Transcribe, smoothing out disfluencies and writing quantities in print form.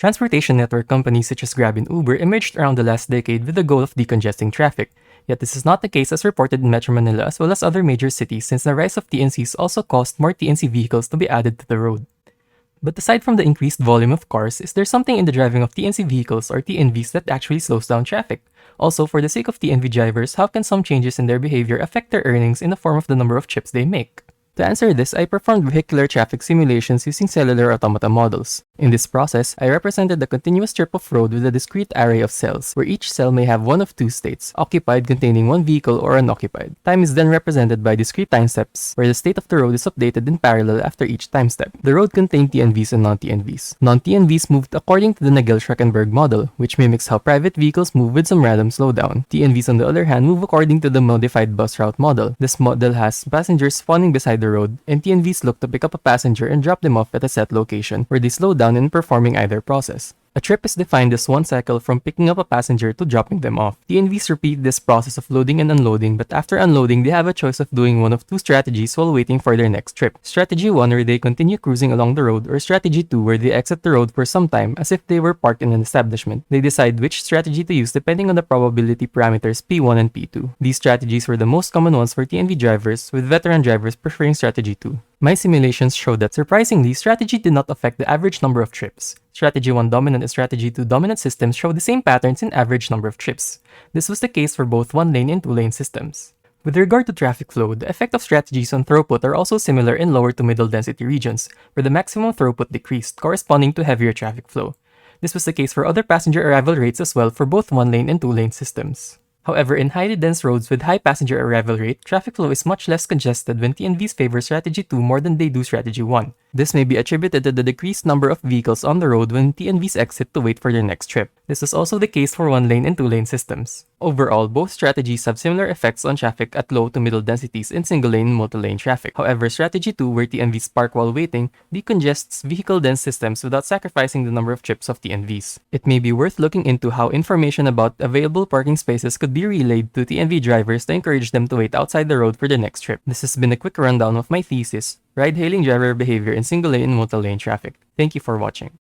Transportation network companies such as Grab and Uber emerged around the last decade with the goal of decongesting traffic. Yet this is not the case as reported in Metro Manila as well as other major cities, since the rise of TNCs also caused more TNC vehicles to be added to the road. But aside from the increased volume of cars, is there something in the driving of TNC vehicles or TNVs that actually slows down traffic? Also, for the sake of TNV drivers, how can some changes in their behavior affect their earnings in the form of the number of trips they make? To answer this, I performed vehicular traffic simulations using cellular automata models. In this process, I represented a continuous strip of road with a discrete array of cells, where each cell may have one of two states, occupied containing one vehicle or unoccupied. Time is then represented by discrete time steps, where the state of the road is updated in parallel after each time step. The road contained TNVs and non-TNVs. Non-TNVs moved according to the Nagel-Schreckenberg model, which mimics how private vehicles move with some random slowdown. TNVs, on the other hand, move according to the modified bus route model. This model has passengers spawning beside the road, and TNVs look to pick up a passenger and drop them off at a set location, where they slow down in performing either process. A trip is defined as one cycle from picking up a passenger to dropping them off. TNVs repeat this process of loading and unloading, but after unloading, they have a choice of doing one of two strategies while waiting for their next trip. Strategy 1, where they continue cruising along the road, or Strategy 2, where they exit the road for some time as if they were parked in an establishment. They decide which strategy to use depending on the probability parameters P1 and P2. These strategies were the most common ones for TNV drivers, with veteran drivers preferring Strategy 2. My simulations showed that surprisingly, Strategy did not affect the average number of trips. Strategy 1 dominant and Strategy 2 dominant systems show the same patterns in average number of trips. This was the case for both 1-lane and 2-lane systems. With regard to traffic flow, the effect of strategies on throughput are also similar in lower to middle density regions, where the maximum throughput decreased, corresponding to heavier traffic flow. This was the case for other passenger arrival rates as well for both 1-lane and 2-lane systems. However, in highly dense roads with high passenger arrival rate, traffic flow is much less congested when TNVs favor Strategy 2 more than they do Strategy 1. This may be attributed to the decreased number of vehicles on the road when TNVs exit to wait for their next trip. This is also the case for 1-lane and 2-lane systems. Overall, both strategies have similar effects on traffic at low to middle densities in single-lane and multi-lane traffic. However, Strategy 2, where TNVs park while waiting, decongests vehicle-dense systems without sacrificing the number of trips of TNVs. It may be worth looking into how information about available parking spaces could be relayed to TNV drivers to encourage them to wait outside the road for their next trip. This has been a quick rundown of my thesis, ride-hailing driver behavior in single-lane and multi-lane traffic. Thank you for watching.